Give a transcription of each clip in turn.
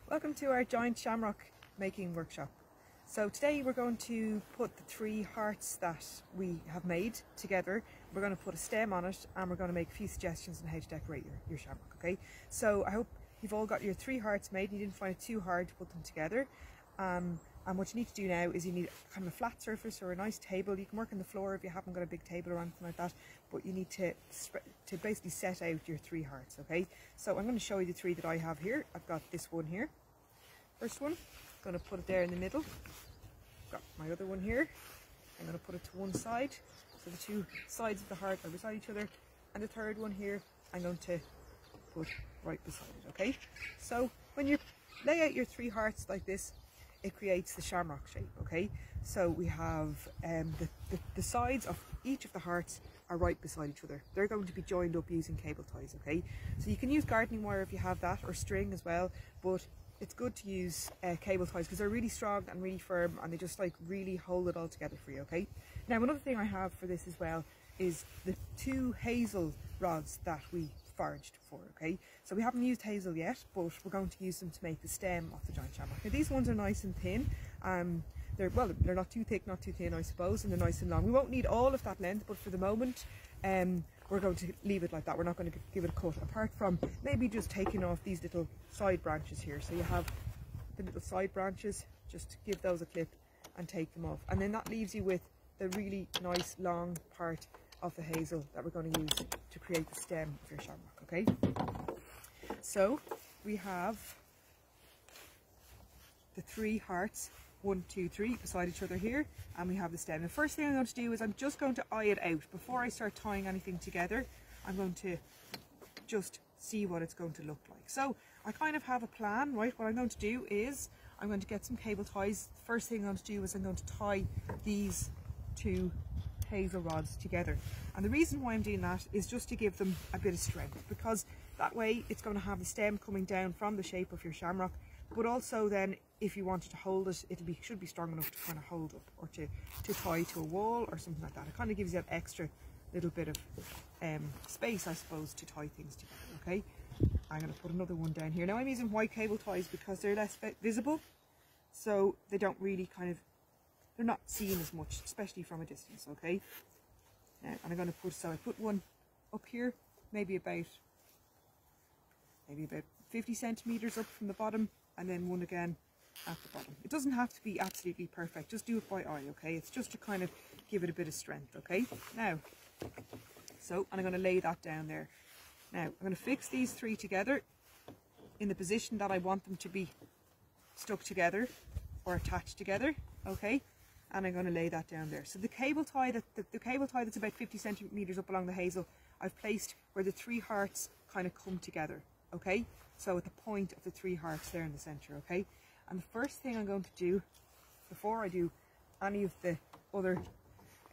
Welcome to our giant shamrock making workshop. So today we're going to put the 3 hearts that we have made together. We're going to put a stem on it and we're going to make a few suggestions on how to decorate your shamrock, okay? So I hope you've all got your 3 hearts made and you didn't find it too hard to put them together. And what you need to do now is you need kind of a flat surface or a nice table. You can work on the floor if you haven't got a big table or anything like that, but you need to basically set out your 3 hearts, okay? So I'm going to show you the 3 that I have here. I've got this one here. First one, I'm going to put it there in the middle. Got my other one here. I'm going to put it to one side, so the 2 sides of the heart are beside each other, and the third one here I'm going to put right beside it, okay? So when you lay out your 3 hearts like this, it creates the shamrock shape, okay? So we have the sides of each of the hearts are right beside each other. They're going to be joined up using cable ties, okay? So you can use gardening wire if you have that, or string as well, but it's good to use cable ties because they're really strong and really firm, and they just like really hold it all together for you, okay? Now another thing I have for this as well is the 2 hazel rods that we foraged for, okay? So we haven't used hazel yet, but we're going to use them to make the stem of the giant shamrock. Now these ones are nice and thin. They're not too thick, not too thin, I suppose, and they're nice and long. We won't need all of that length, but for the moment we're going to leave it like that. We're not going to give it a cut, apart from maybe just taking off these little side branches here. So you have the little side branches, just give those a clip and take them off, and then that leaves you with the really nice long part of the hazel that we're going to use to create the stem of your shamrock, okay? So we have the 3 hearts, 1, 2, 3 beside each other here, and we have the stem. The first thing I'm going to do is I'm just going to eye it out. Before I start tying anything together, I'm going to just see what it's going to look like. So I kind of have a plan, right? What I'm going to do is I'm going to get some cable ties. The first thing I'm going to do is I'm going to tie these 2 hazel rods together, and the reason why I'm doing that is just to give them a bit of strength, because that way it's going to have the stem coming down from the shape of your shamrock, but also then if you wanted to hold it, should be strong enough to kind of hold up, or to tie to a wall or something like that. It kind of gives you that extra little bit of space, I suppose, to tie things together, okay? I'm going to put another one down here. Now I'm using white cable ties because they're less visible, so they don't really they're not seen as much, especially from a distance, okay? Now, and I'm going to I put one up here, maybe about 50 centimeters up from the bottom, and then one again at the bottom. It doesn't have to be absolutely perfect, just do it by eye, okay? It's just to kind of give it a bit of strength, okay? Now, and I'm going to lay that down there. Now, I'm going to fix these 3 together in the position that I want them to be stuck together or attached together, okay? And I'm going to lay that down there. So the cable tie that's about 50 centimeters up along the hazel, I've placed where the 3 hearts kind of come together, okay? So at the point of the 3 hearts there in the center, okay? And the first thing I'm going to do, before I do any of the other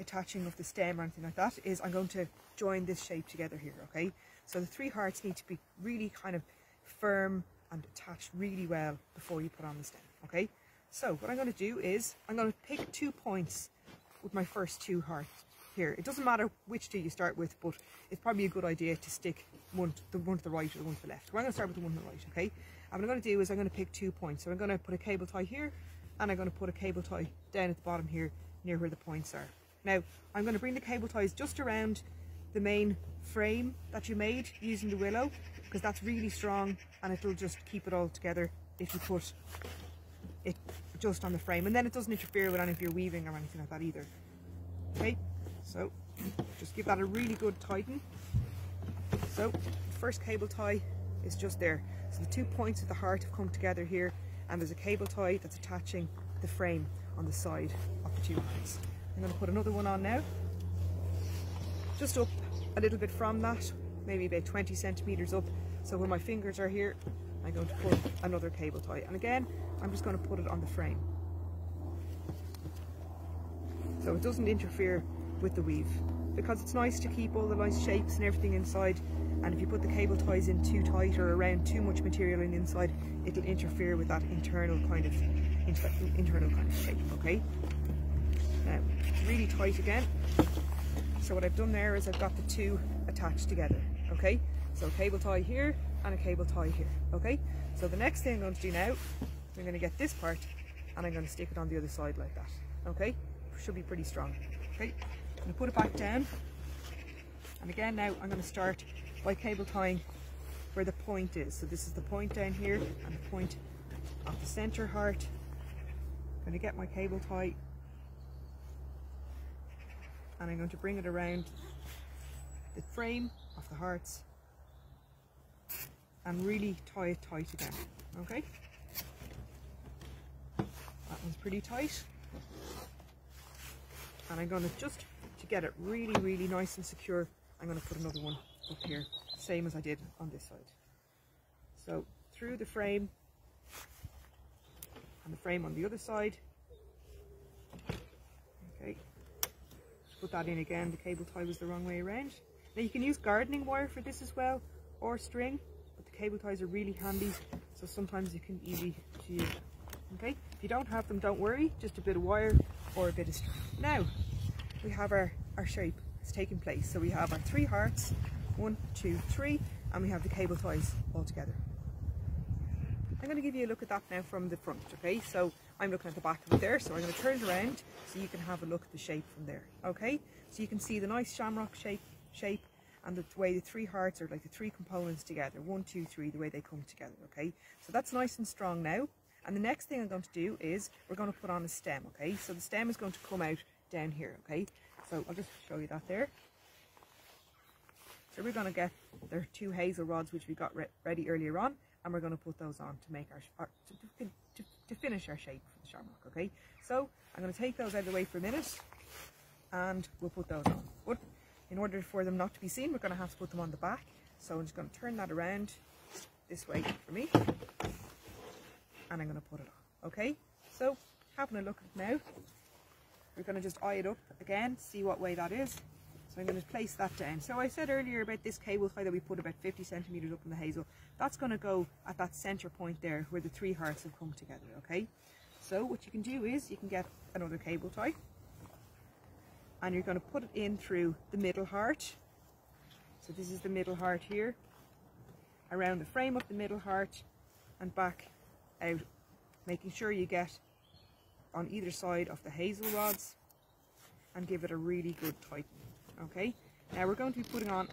attaching of the stem or anything like that, is I'm going to join this shape together here, okay? So the 3 hearts need to be really kind of firm and attached really well before you put on the stem, okay? So what I'm going to do is I'm going to pick 2 points with my first 2 hearts here. It doesn't matter which 2 you start with, but it's probably a good idea to stick the one to the right or the one to the left. We're going to start with the one to the right, okay? And what I'm going to do is I'm going to pick 2 points. So I'm going to put a cable tie here, and I'm going to put a cable tie down at the bottom here near where the points are. Now I'm going to bring the cable ties just around the main frame that you made using the willow, because that's really strong and it'll just keep it all together if you put it just on the frame, and then it doesn't interfere with any of your weaving or anything like that either, okay? So just give that a really good tighten. So the first cable tie is just there, so the 2 points of the heart have come together here, and there's a cable tie that's attaching the frame on the side of the 2 hearts. I'm going to put another one on now, just up a little bit from that, maybe about 20 centimeters up, so when my fingers are here I'm going to put another cable tie, and again I'm just going to put it on the frame so it doesn't interfere with the weave, because it's nice to keep all the nice shapes and everything inside, and if you put the cable ties in too tight or around too much material on the inside, it'll interfere with that internal kind of shape, okay? Now really tight again. So what I've done there is I've got the 2 attached together, okay? So a cable tie here and a cable tie here, okay? So the next thing I'm going to do now, I'm going to get this part and I'm going to stick it on the other side like that, okay? Should be pretty strong, okay? I'm going to put it back down, and again now I'm going to start by cable tying where the point is. So this is the point down here and the point of the center heart. I'm going to get my cable tie and I'm going to bring it around the frame of the hearts and really tie it tight again, okay? That one's pretty tight. And I'm going to, just to get it really, really nice and secure, I'm going to put another one up here, same as I did on this side. So through the frame and the frame on the other side. Okay, just put that in again. The cable tie was the wrong way around. Now you can use gardening wire for this as well, or string, but the cable ties are really handy, so sometimes you can easy to use. Okay, if you don't have them, don't worry, just a bit of wire or a bit of string. Now we have our shape is taking place. So we have our 3 hearts, 1, 2, 3, and we have the cable ties all together. I'm going to give you a look at that now from the front, okay? So I'm looking at the back of it there, so I'm going to turn it around so you can have a look at the shape from there, okay? So you can see the nice shamrock shape and the way the 3 hearts are like the 3 components together, 1, 2, 3, the way they come together, okay? So that's nice and strong now. And the next thing I'm going to do is we're going to put on a stem, okay? So the stem is going to come out down here, okay? So I'll just show you that there. So we're going to get their 2 hazel rods which we got ready earlier on, and we're going to put those on to make our to finish our shape for the shamrock, okay? So I'm going to take those out of the way for a minute and we'll put those on. But in order for them not to be seen, we're going to have to put them on the back. So I'm just going to turn that around this way for me, and I'm going to put it on, okay? So having a look at it now, we're going to just eye it up again, see what way that is. So I'm going to place that down. So I said earlier about this cable tie that we put about 50 centimeters up in the hazel. That's going to go at that center point there where the 3 hearts have come together, okay? So what you can do is you can get another cable tie and you're going to put it in through the middle heart. So this is the middle heart here, around the frame of the middle heart and back out, making sure you get on either side of the hazel rods and give it a really good tightening. Okay, now we're going to be putting on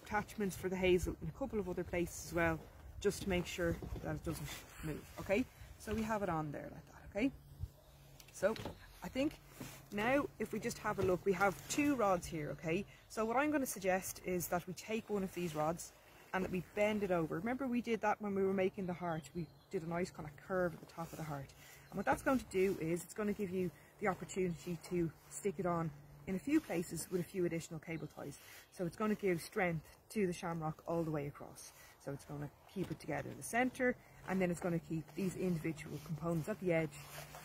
attachments for the hazel in a couple of other places as well, just to make sure that it doesn't move. Okay, so we have it on there like that. Okay, so I think now if we just have a look, we have 2 rods here. Okay, so what I'm going to suggest is that we take one of these rods and that we bend it over. Remember we did that when we were making the heart, we did a nice kind of curve at the top of the heart, and what that's going to do is it's going to give you the opportunity to stick it on in a few places with a few additional cable ties. So it's going to give strength to the shamrock all the way across. So it's going to keep it together in the center, and then it's going to keep these individual components at the edge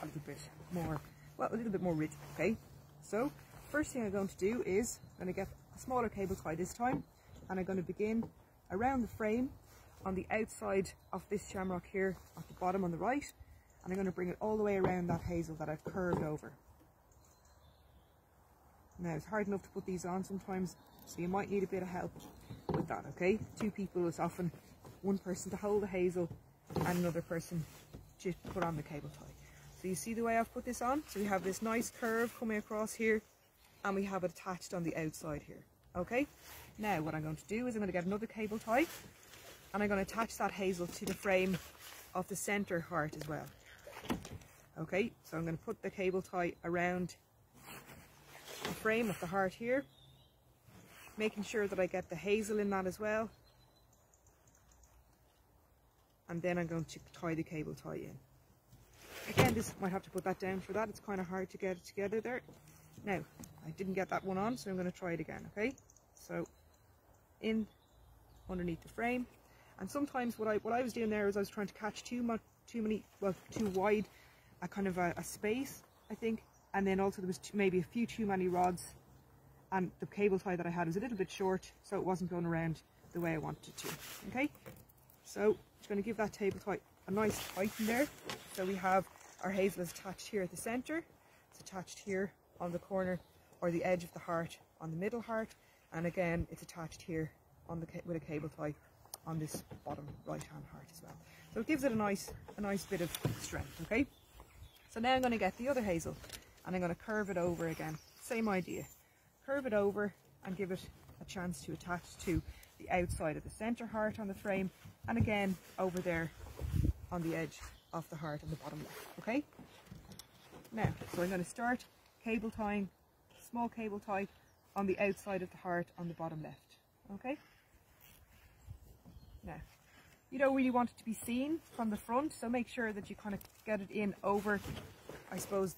a little bit more, well, a little bit more rigid, okay? So first thing I'm going to do is I'm going to get a smaller cable tie this time, and I'm going to begin around the frame on the outside of this shamrock here at the bottom on the right, and I'm going to bring it all the way around that hazel that I've curved over. Now it's hard enough to put these on sometimes, so you might need a bit of help with that, okay? 2 people is often one person to hold the hazel and another person to put on the cable tie. So you see the way I've put this on? So we have this nice curve coming across here, and we have it attached on the outside here, okay? Now what I'm going to do is I'm going to get another cable tie, and I'm going to attach that hazel to the frame of the center heart as well. Okay, so I'm going to put the cable tie around the frame of the heart here, making sure that I get the hazel in that as well, and then I'm going to tie the cable tie in. Again, this might have to put that down for that, it's kind of hard to get it together there. Now I didn't get that one on, so I'm going to try it again. Okay, so in underneath the frame, and sometimes what I was doing there is I was trying to catch too wide a kind of a space, I think. And then also there was maybe a few too many rods, and the cable tie that I had was a little bit short, so it wasn't going around the way I wanted to. Okay, so just going to give that cable tie a nice tighten there. So we have our hazel is attached here at the center, it's attached here on the corner or the edge of the heart on the middle heart, and again it's attached here on with a cable tie on this bottom right hand heart as well. So it gives it a nice bit of strength, okay? So now I'm going to get the other hazel and I'm going to curve it over again. Same idea. Curve it over and give it a chance to attach to the outside of the center heart on the frame, and again over there on the edge of the heart on the bottom left, okay? Now, so I'm going to start cable tying, small cable tie on the outside of the heart on the bottom left, okay? Now, you don't really want it to be seen from the front, so make sure that you kind of get it in over, I suppose,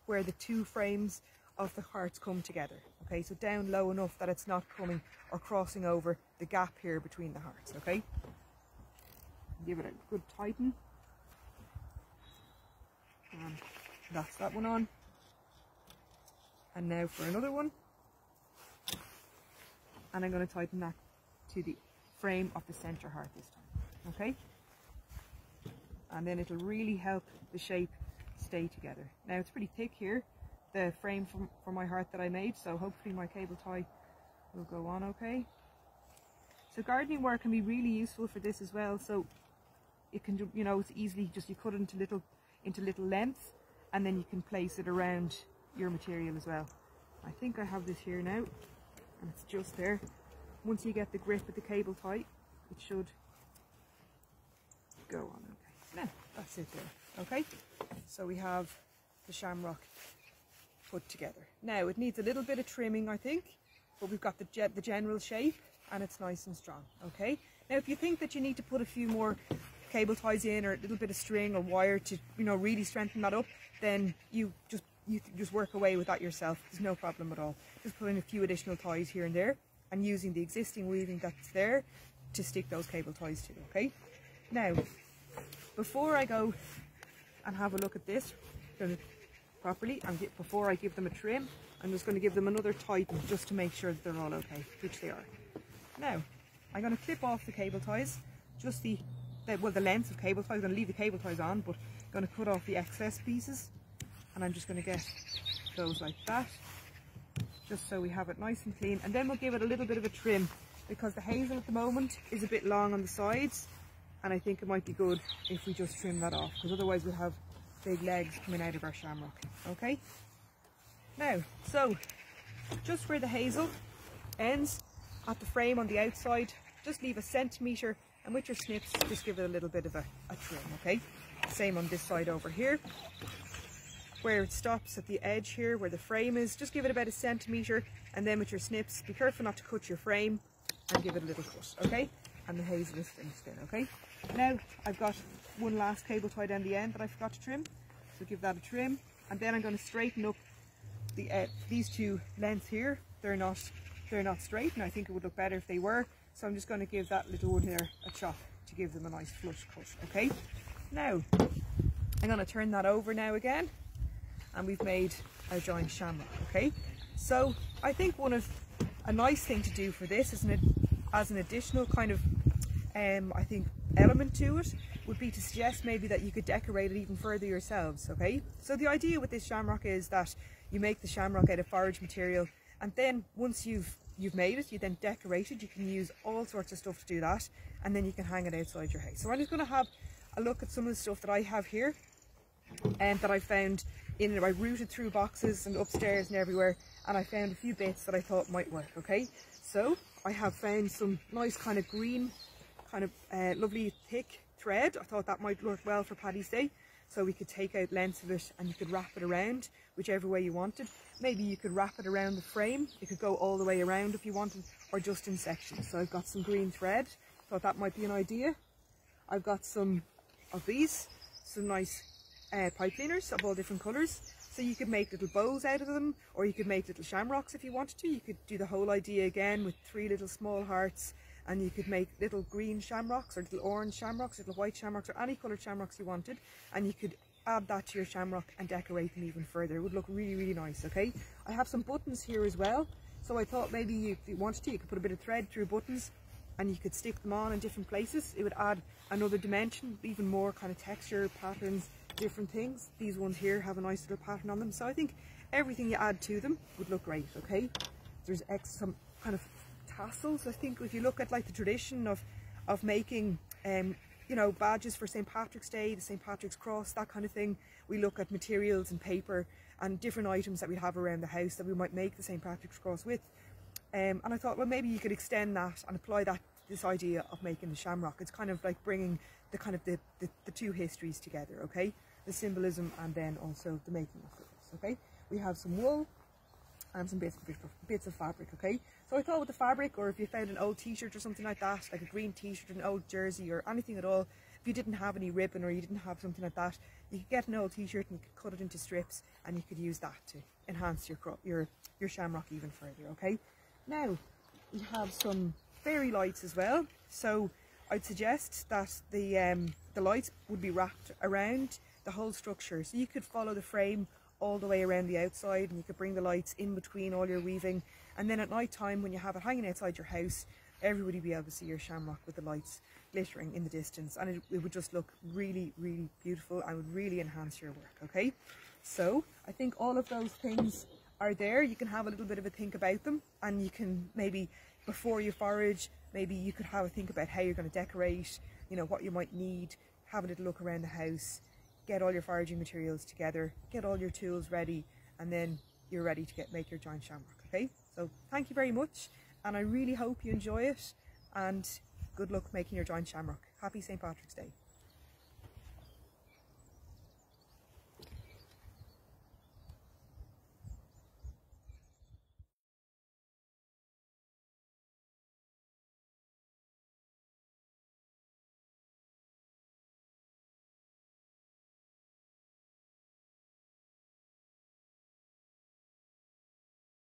where the two frames of the hearts come together. Okay, so down low enough that it's not coming or crossing over the gap here between the hearts, okay? Give it a good tighten. And that's that one on. And now for another one. And I'm going to tighten that to the frame of the center heart this time, okay? And then it'll really help the shape stay together. Now it's pretty thick here, the frame for my heart that I made, so hopefully my cable tie will go on okay. So gardening wire can be really useful for this as well. So it can do, you know, it's easily just, you cut it into little lengths, and then you can place it around your material as well. I think I have this here now, and it's just there. Once you get the grip with the cable tie, it should go on okay. Now that's it there, okay? So we have the shamrock put together. Now it needs a little bit of trimming, I think, but we've got the general shape and it's nice and strong, okay? Now if you think that you need to put a few more cable ties in, or a little bit of string or wire to, you know, really strengthen that up, then you just work away with that yourself. There's no problem at all. Just put in a few additional ties here and there, and using the existing weaving that's there to stick those cable ties to, okay? Now, before I go and have a look at this properly, and before I give them a trim, I'm just going to give them another tighten just to make sure that they're all okay, which they are. Now, I'm going to clip off the cable ties, just the length of cable ties. I'm going to leave the cable ties on, but I'm going to cut off the excess pieces, and I'm just going to get those like that, just so we have it nice and clean. And then we'll give it a little bit of a trim, because the hazel at the moment is a bit long on the sides, and I think it might be good if we just trim that off, because otherwise we'll have big legs coming out of our shamrock, okay? Now, so just where the hazel ends at the frame on the outside, just leave a centimetre, and with your snips just give it a little bit of a trim, okay? Same on this side over here. Where it stops at the edge here, where the frame is, just give it about a centimetre, and then with your snips, be careful not to cut your frame, and give it a little cut, okay? And the hazel is finished then, okay? Now I've got one last cable tie down the end that I forgot to trim, so give that a trim, and then I'm going to straighten up these two lengths here. They're not straight, and I think it would look better if they were, so I'm just going to give that little one here a chop to give them a nice flush cut, okay? Now I'm going to turn that over now again, and we've made our giant shamrock, okay? So I think a nice thing to do for this is as an additional kind of I think element to it would be to suggest maybe that you could decorate it even further yourselves, okay? So the idea with this shamrock is that you make the shamrock out of foraged material, and then once you've made it, you then decorate it. You can use all sorts of stuff to do that, and then you can hang it outside your house. So I'm just going to have a look at some of the stuff that I have here, and that I found I rooted through boxes and upstairs and everywhere, and I found a few bits that I thought might work, okay? So I have found some nice kind of green, kind of lovely thick thread. I thought that might work well for Paddy's Day. So we could take out lengths of it and you could wrap it around whichever way you wanted. Maybe you could wrap it around the frame. You could go all the way around if you wanted, or just in sections. So I've got some green thread. Thought that might be an idea. I've got some of these, some nice pipe cleaners of all different colours. So you could make little bows out of them, or you could make little shamrocks if you wanted to. You could do the whole idea again with 3 little small hearts, and you could make little green shamrocks, or little orange shamrocks, little white shamrocks, or any coloured shamrocks you wanted, and you could add that to your shamrock and decorate them even further. It would look really, really nice, okay? I have some buttons here as well, so I thought maybe if you wanted to, you could put a bit of thread through buttons and you could stick them on in different places. It would add another dimension, even more kind of texture, patterns, different things. These ones here have a nice little pattern on them, so I think everything you add to them would look great, okay? There's some kind of tassels. I think if you look at like the tradition of making you know, badges for St. Patrick's Day, the St. Patrick's Cross, that kind of thing, we look at materials and paper and different items that we'd have around the house that we might make the St. Patrick's Cross with. And I thought, well, maybe you could extend that and apply that this idea of making the shamrock. It's kind of like bringing the kind of the two histories together, okay? The symbolism and then also the making of it, okay? We have some wool and some bits of fabric, okay? So I thought with the fabric, or if you found an old t-shirt or something like that, like a green t-shirt, an old jersey or anything at all, if you didn't have any ribbon or you didn't have something like that, you could get an old t-shirt and you could cut it into strips and you could use that to enhance your shamrock even further, okay? Now, we have some fairy lights as well. So I'd suggest that the lights would be wrapped around the whole structure. So you could follow the frame all the way around the outside and you could bring the lights in between all your weaving. And then at night time, when you have it hanging outside your house, everybody will be able to see your shamrock with the lights glittering in the distance. And it would just look really, really beautiful and would really enhance your work, okay? So I think all of those things are there. You can have a little bit of a think about them, and you can maybe, before you forage, maybe you could have a think about how you're going to decorate, you know, what you might need, have a little look around the house, get all your foraging materials together, get all your tools ready, and then you're ready to make your giant shamrock, okay? So thank you very much, and I really hope you enjoy it, and good luck making your giant shamrock. Happy St. Patrick's Day.